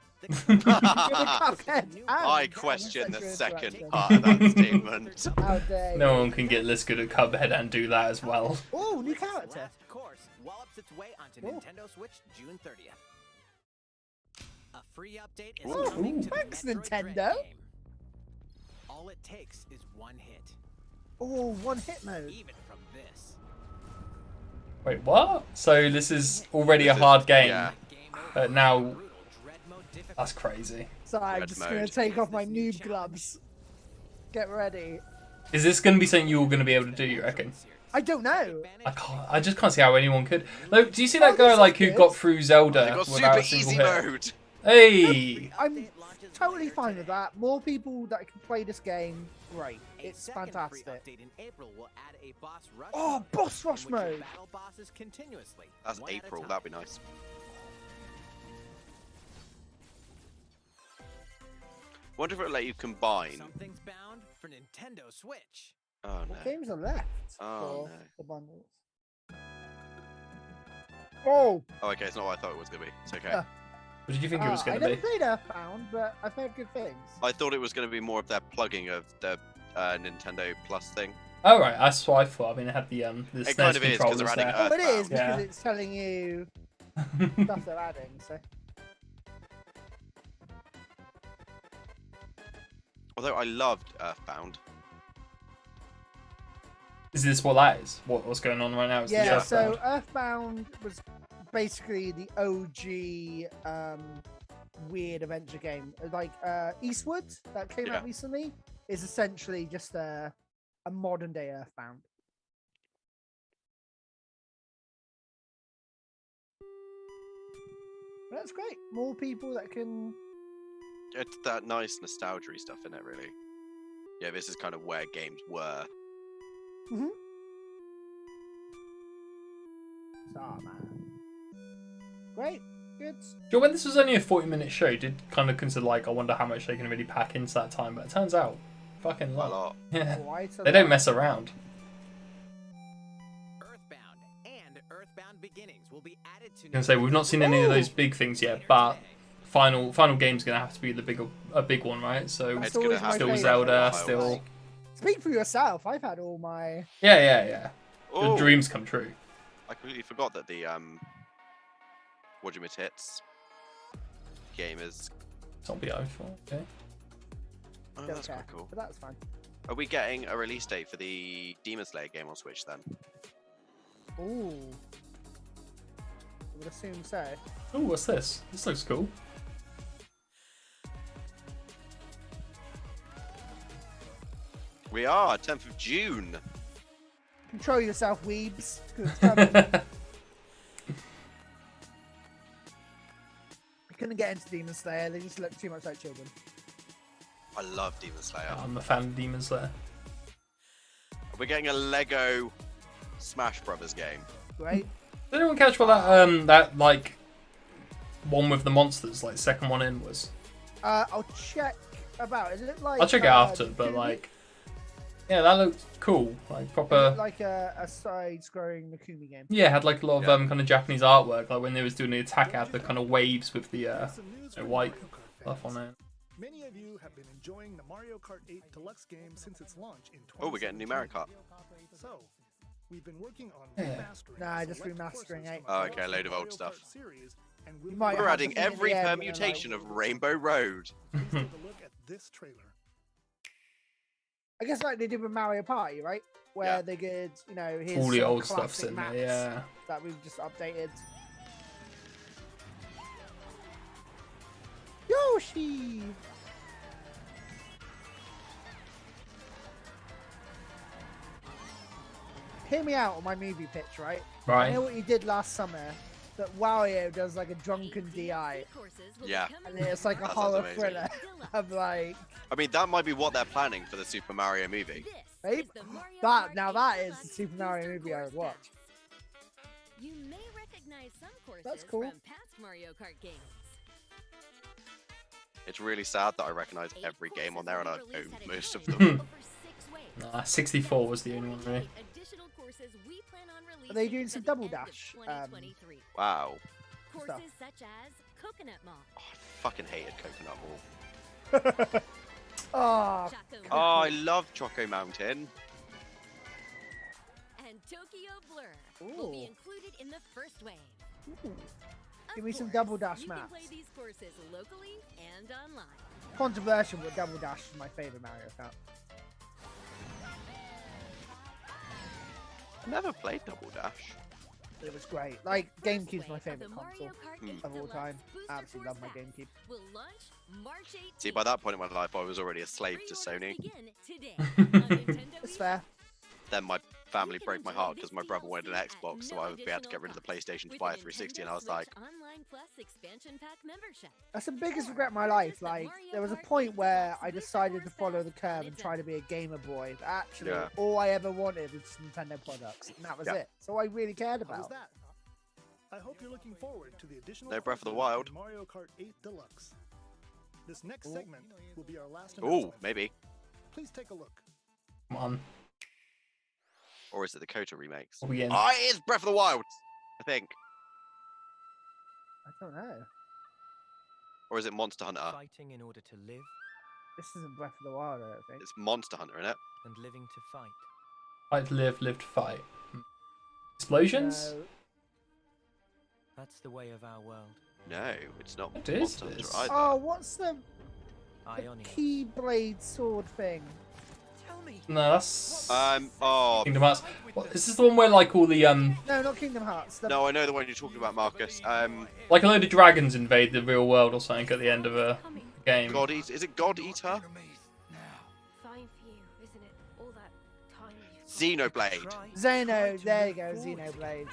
I question the second part of that statement. How dare No you. one can get this good at Cuphead and do that as well. Oh, new character. Course wallops its way onto Ooh. Nintendo Switch June 30th. A free update is Ooh, coming to the thanks, Metroid Dread Nintendo. game. All it takes is one hit, Oh, one hit mode. even from this. Wait, what? So this is already a This is- hard game, yeah. but now Brutal Dread mode difficulty. that's crazy. So I'm Red just mode. going to take off my noob gloves. Get ready. Is this going to be something you're going to be able to do, you reckon? I don't know. I just can't see how anyone could. Look, do you see that guy this like is who good. got through Zelda They got without a super single easy hit? mode. Hey! I'm totally fine with that. More people that can play this game, great. A It's second free fantastic. update in April will add a boss rush Oh, mode, boss rush in which you mode. battle bosses continuously, That's one at a April. time. That'd be nice. Wonder if it'll let you combine. Something's bound for Nintendo Switch. Oh no. What games are left Oh, for no. the bundles? Oh, Oh, okay. It's not what I thought it was gonna be. It's okay. Uh, What did you think it was I going to never be? played Earthbound, but I've heard good things. I thought it was gonna be more of their plugging of the Nintendo Plus thing. Oh right, that's what I thought. I mean, it had the It SNES kind of is because controllers they're adding there. Oh, it is Earthbound. because Yeah. it's telling you stuff they're adding. So Although I loved Earthbound. Is this what that is? What's going on right now? Is this yeah, so Earthbound? Earthbound was basically the OG weird adventure game. Like Eastward that came Yeah. out recently is essentially just a modern day Earthbound. That's great. More people that can. It's that nice nostalgia stuff in it, really. Yeah, this is kind of where games were. Oh man. Great. Good. Joe, when this was only a 40-minute show, did kind of consider like, I wonder how much they can really pack into that time, but it turns out, fucking Quite a lot. lot. Yeah, Quite a they don't lot. mess around. Earthbound and Earthbound Beginnings will be added to. I was gonna say we've not seen any of those Ooh. big things yet, but final game's gonna have to be a big one, right? So That's It's gonna always have my to still be favourite. Zelda, for a still while. Speak for yourself. I've had all my. yeah. The Oh, dreams come true. I completely forgot that the Wajima Tits game is. Zombie iPhone. Okay. Oh, Don't that's care, quite cool. but that's fine. Are we getting a release date for the Demon Slayer game on Switch then? Ooh. I would assume so. Oh, what's this? This looks cool. We are 10th of June. Control yourself, weebs. 'Cause it's coming. I couldn't get into Demon Slayer. They just look too much like children. I love Demon Slayer. I'm a fan of Demon Slayer. We're getting a Lego Smash Brothers game. Great. Did anyone catch what that like one with the monsters, like second one in was? I'll check about. Is it like? I'll check it after, but like, yeah, that looked cool. Like proper. Like a side-scrolling Mikumi game. Yeah, it had like a lot of Yeah. kind of Japanese artwork. Like when they was doing the attack, it had the kind of waves with the Some news from white Mario Kart stuff on fans. it. Many of you have been enjoying the Mario Kart 8 Deluxe game since its launch in 2017. Oh, we're getting new Mario Kart. So, we've been working on Yeah. remastering. Nah, just select remastering courses it. from Oh, the okay, a load of Mario old Kart stuff. series, and we'll You might be We're have adding something in the every end, permutation of Rainbow Road. Please take a look at this trailer. I guess like they did with Mario Party, right? Where Yeah. they could, here's All the some old stuff's classic in there. maps Yeah. that we've just updated. Yoshi! Hear me out on my movie pitch, right? I Right. know what you did last summer, that Wario does like a drunken DI, Yeah. and it's like a That sounds horror amazing. thriller. I'm like, I mean, that might be what they're planning for the Super Mario movie. hey, that is the Super Mario movie I would watch. You may recognize some courses That's cool. from past Mario Kart games. It's really sad that I recognize every game on there and I own most of them. Over 6 ways. Nah, 64 was the only one really. Additional courses we plan on Are they releasing doing for some the double end of dash, 2023. Wow. Courses such as Coconut Mall. Oh, I fucking hated Coconut Mall. Oh, Choco Oh, I love Choco Mountain. and Tokyo Blur will be Ooh. included in the first wave. Ooh. Of Give me some course, Double Dash you can maps. play these courses locally and online. Controversial, but Double Dash is my favorite Mario Kart. Never played Double Dash. It was great. Like, First GameCube's my wave of favorite the console Mario Kart 8 of all Deluxe time. Booster I absolutely love my Course GameCube. Pass will launch March 18th. See, by that point in my life, I was already a slave to Pre-orders Sony. begin today on Nintendo It's eShop. fair. Then my family You can broke my enjoy heart this because my brother wanted an DLC at Xbox, so no I had to additional get rid of the cost PlayStation to with buy a the 360, Nintendo and I was Switch like, Online Plus expansion pack membership. That's the biggest Or regret in my purchase life. the Like, Mario there was a Kart point 8 where Deluxe I Booster decided to Course follow the Pass curve on and try to be a gamer boy. But actually, Yeah. all I ever wanted was Nintendo products, and that was Yeah. it. So I really cared How was about. that? I hope you're looking forward to the additional No Breath of the content Wild. in Mario Kart 8 Deluxe. This next Ooh. segment will be our last "Ooh, announcement. maybe." Please take a look. Come on. Or is it the Kota remakes? What are we in? Oh, it is Breath of the Wild, I think. I don't know. Or is it Monster Hunter? Fighting in order to live This isn't Breath of the Wild, I don't think. It's Monster Hunter, isn't it? and living to fight. Fight to live, live to fight. Explosions? No. That's the way of our world. No, it's not It is Monster Hunter this. either. Oh, what's the Ionia. Keyblade sword thing? Tell me. No, that's Oh, Kingdom Hearts. What, is this the one where like all the No, not Kingdom Hearts. The... no, I know the one you're talking about, Marcus. like a load of dragons invade the real world or something at the end of a game? God Eater. Is it God Eater? Fine for you, isn't it? All that time you Xenoblade. Xeno, there you go, Xenoblade.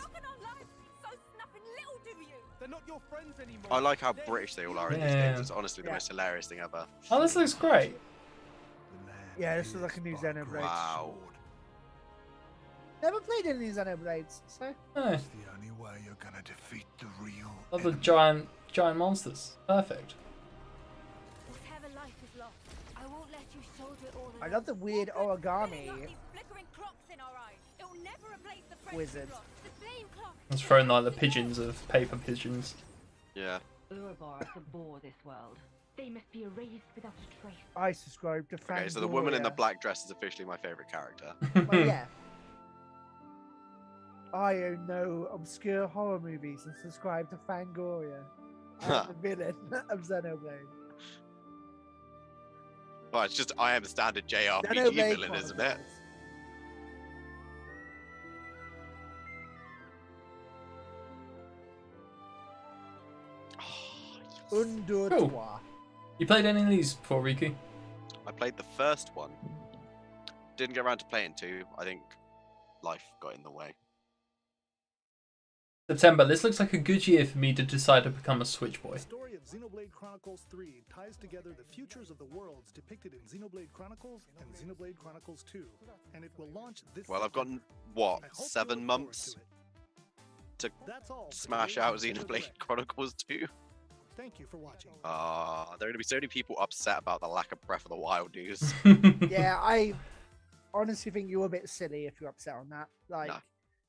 They're not your friends anymore. I like how British they all are in these Yeah. games. It's honestly the Yeah. most hilarious thing ever. Oh, this looks great. Yeah, this is like a new Xenoblade. Wow. Never played any Xenoblades, so Oh, The only way you're gonna defeat the real love the giant monsters. Perfect. Whatever life is lost, I won't let you shoulder it all I love the weird origami wizard. It's throwing like the pigeons of paper pigeons. Yeah. Urbar abhor this world. They must be erased without a trace. I subscribe to Fangoria. Okay, so the woman in the black dress is officially my favorite character. Well, yeah. I own no obscure horror movies and subscribe to Fangoria. I'm the villain of Xenoblade. Well, it's just I am the standard JRPG Xenoblade villain, isn't it? Chronicles. Undur Cool. Dwa. You played any of these before, Riku? I played the first one. Didn't get around to playing two. I think life got in the way. September. This looks like a good year for me to decide to become a Switch boy. The story of Xenoblade Chronicles 3 ties together the futures of the worlds depicted in Xenoblade Chronicles and Xenoblade Chronicles 2, and it will launch this Well, I've September. gotten, what, I hope you 7 look forward months to it. to That's all for smash today's out Nintendo Xenoblade Direct. Chronicles 2? Thank you for watching. There are going to be so many people upset about the lack of Breath of the Wild news. Yeah, I honestly think you're a bit silly if you're upset on that. Like, No.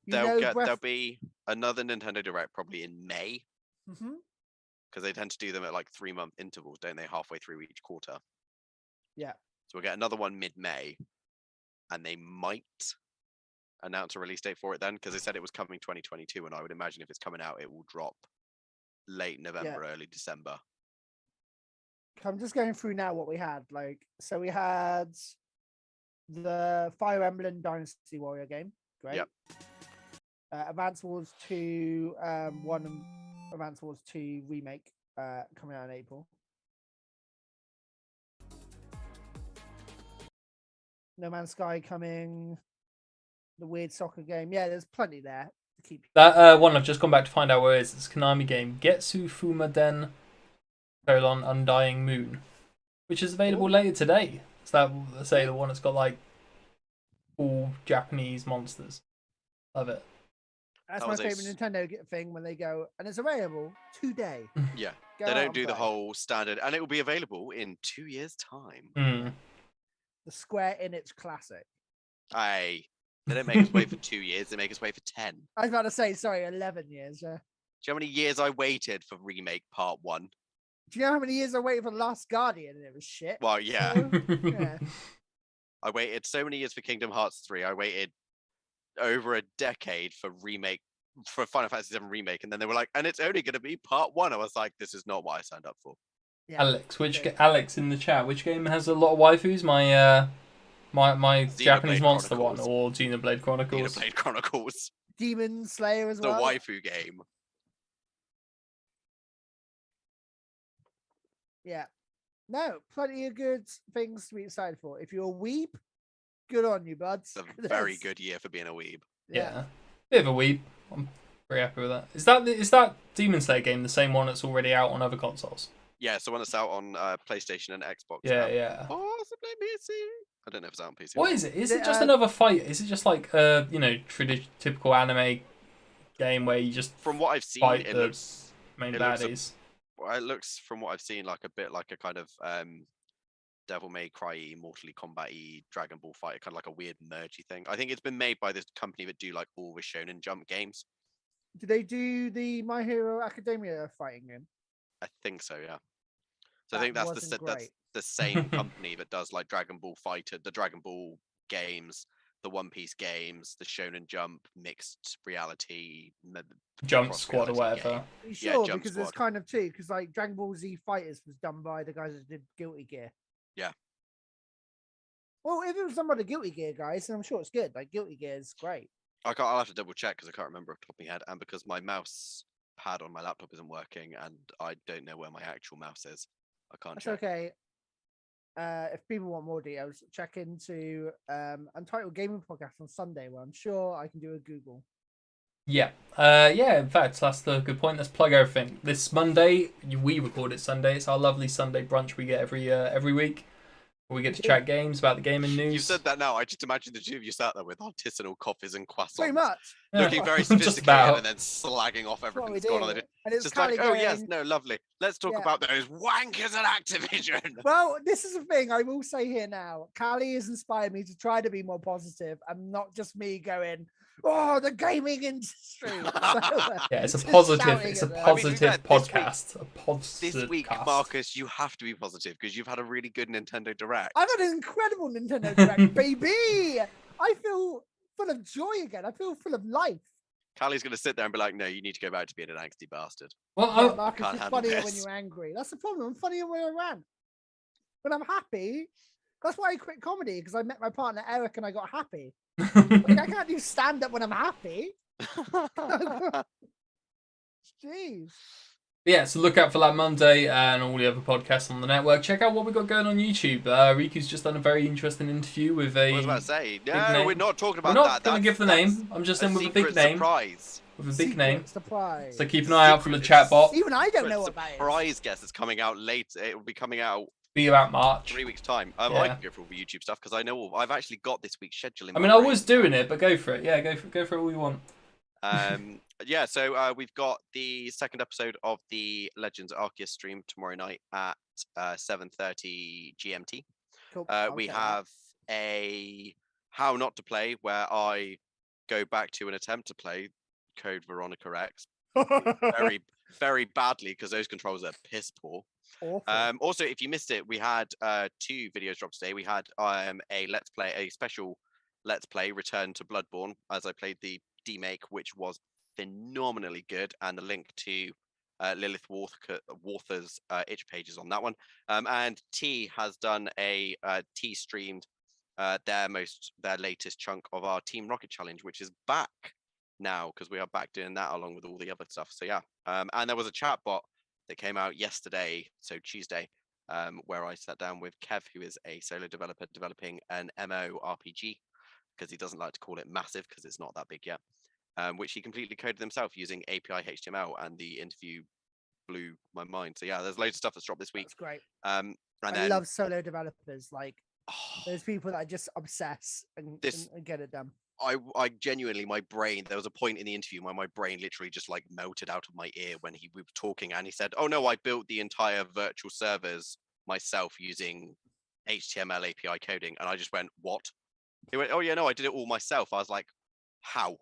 you know, There'll be another Nintendo Direct probably in May, Mhm. because they tend to do them at like 3-month intervals, don't they? Halfway through each quarter. Yeah. So we'll get another one mid-May, and they might announce a release date for it then, because they said it was coming 2022, and I would imagine if it's coming out, it will drop late November, early December. I'm just going through now what we had. Like, so we had the Fire Emblem Dynasty Warrior game. Great. Yep. Advance Wars 2, 1 and Advance Wars 2 remake coming out in April. No Man's Sky coming. The weird soccer game. Yeah, there's plenty there to keep. That one I've just gone back to find out where it is. It's a Konami game, Getsu Fumaden: Undying Moon, which is available later today. Is that, let's say, the one that's got like all Japanese monsters? Love it. That's That my was a favorite Nintendo thing when they go, and it's available today. Yeah, Go they out don't and do the play. whole standard, and it will be available in 2 years' time. Mm. The Square Enix classic. Aye. They don't make us wait for 2 years, they make us wait for 10. I was about to say, sorry, 11 years. Yeah. you know how many years I waited for Remake Part 1? Do you know how many years I waited for The Last Guardian and it was shit? Well, yeah. So, yeah. I waited so many years for Kingdom Hearts 3. I waited over a decade for Final Fantasy 7 Remake, and then they were like, and it's only going to be Part 1. I was like, this is not what I signed up for. Yeah. Alex in the chat, which game has a lot of waifus? My Japanese monster Chronicles. one, or Xenoblade Chronicles? Xenoblade Chronicles. Demon Slayer as The well. waifu game. Yeah. No, plenty of good things to be excited for. If you're a weeb, good on you, buds. It's a very good year for being a weeb. Yeah. Bit of a weeb. I'm very happy with that. Is that Demon Slayer game the same one that's already out on other consoles? Yeah, so when it's out on PlayStation and Xbox. Yeah. Possibly PC. I don't know if it's out on PC. What is it? Is it just another fight? Is it just like typical anime game where you just from what I've seen, fight it the looks main baddies? It looks from what I've seen like a bit like a kind of Devil May Cry-y, Mortally Kombat-y, Dragon Ball fighter, kind of like a weird mergey thing. I think it's been made by this company that do like all the Shonen Jump games. Do they do the My Hero Academia fighting game? I think so, yeah. So I think that's the same company that does like Dragon Ball Fighter, the Dragon Ball games, the One Piece games, the Shonen Jump mixed reality, Jump Squad or whatever. Sure, because there's kind of two. Because like Dragon Ball Z Fighters was done by the guys that did Guilty Gear. Yeah. Well, if it was done by the Guilty Gear guys, then I'm sure it's good. Like Guilty Gear is great. I'll have to double check because I can't remember off the top of my head, and because my mouse pad on my laptop isn't working, and I don't know where my actual mouse is. I can't. That's check. okay. If people want more details, check into Untitled Gaming Podcast on Sunday, where I'm sure I can do a Google. Yeah. In fact, that's the good point. Let's plug everything. This Monday, we record it Sunday. It's our lovely Sunday brunch we get every week. We get to chat games about the gaming news. You said that now. I just imagine the two of you sat there with artisanal coffees and croissants. Pretty much. Looking very sophisticated and then slagging off everything that's going on. And it's just like, oh, going, yes, no, lovely. Let's talk about those wankers at Activision. Well, this is the thing I will say here now. Callie has inspired me to try to be more positive and not just me going, oh, the gaming industry. Yeah, it's a positive. It's a positive podcast. This week, Marcus, you have to be positive because you've had a really good Nintendo Direct. I've had an incredible Nintendo Direct, baby. I feel full of joy again. I feel full of life. Callie's going to sit there and be like, no, you need to go back to being an angsty bastard. Well, Marcus, you're funnier when you're angry. That's the problem. I'm funnier when I rant. When I'm happy, that's why I quit comedy, because I met my partner Eric and I got happy. Like, I can't do stand-up when I'm happy. Jeez. Yeah, so look out for that Monday and all the other podcasts on the network. Check out what we got going on YouTube. Riku's just done a very interesting interview with a. I was about to say, no, we're not talking about that. that. We're not going to give the name. I'm just in with a big name. Surprise. With a big name. Surprise. So keep an eye out for the chat bot. Even I don't know what that is. Surprise guest is coming out later. It will be coming out. Be about March. 3 weeks time. I can go for all the YouTube stuff because I know I've actually got this week's schedule in my I was doing it, but go for it. Yeah, go for it all you want. Yeah, so we've got the second episode of the Legends Arceus stream tomorrow night at 7:30 GMT. Cool. We have a How Not to Play where I go back to an attempt to play Code Veronica X very, very badly because those controls are piss poor. Also, if you missed it, we had 2 videos dropped today. We had a special Let's Play Return to Bloodborne as I played the remake, which was phenomenally good, and the link to Lilith Walther's itch pages on that one. And T has done T streamed their latest chunk of our Team Rocket Challenge, which is back now because we are back doing that along with all the other stuff. So yeah, and there was a chat bot that came out yesterday, so Tuesday, where I sat down with Kev, who is a solo developer developing an MMORPG, because he doesn't like to call it massive because it's not that big yet, which he completely coded himself using API HTML, and the interview blew my mind. So yeah, there's loads of stuff that's dropped this week. That's great. And I love solo developers, like those people that just obsess and get it done. I genuinely, my brain, there was a point in the interview where my brain literally just like melted out of my ear when we were talking, and he said, oh no, I built the entire virtual servers myself using HTML API coding. And I just went, what? He went, oh yeah, no, I did it all myself. I was like, how?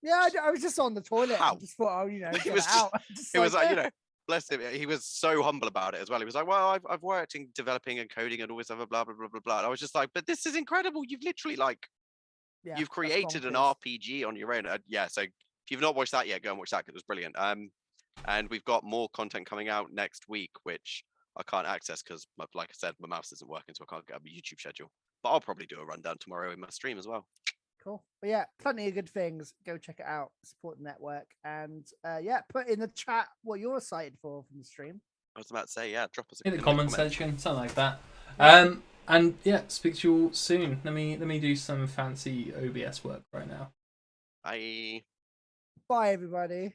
Yeah, I was just on the toilet. How? I just thought, get It was it just- out. It was like, bless him. He was so humble about it as well. He was like, well, I've worked in developing and coding and all this other blah, blah, blah, blah, blah. And I was just like, but this is incredible. You've literally you've created an RPG on your own. So if you've not watched that yet, go and watch that because it was brilliant. And we've got more content coming out next week, which I can't access because, like I said, my mouse isn't working, so I can't get a YouTube schedule. But I'll probably do a rundown tomorrow in my stream as well. Cool. But yeah, plenty of good things. Go check it out. Support the network. And put in the chat what you're excited for from the stream. I was about to say, drop us in the comment section, something like that. Yeah. And speak to you all soon. Let me do some fancy OBS work right now. Bye. Bye, everybody.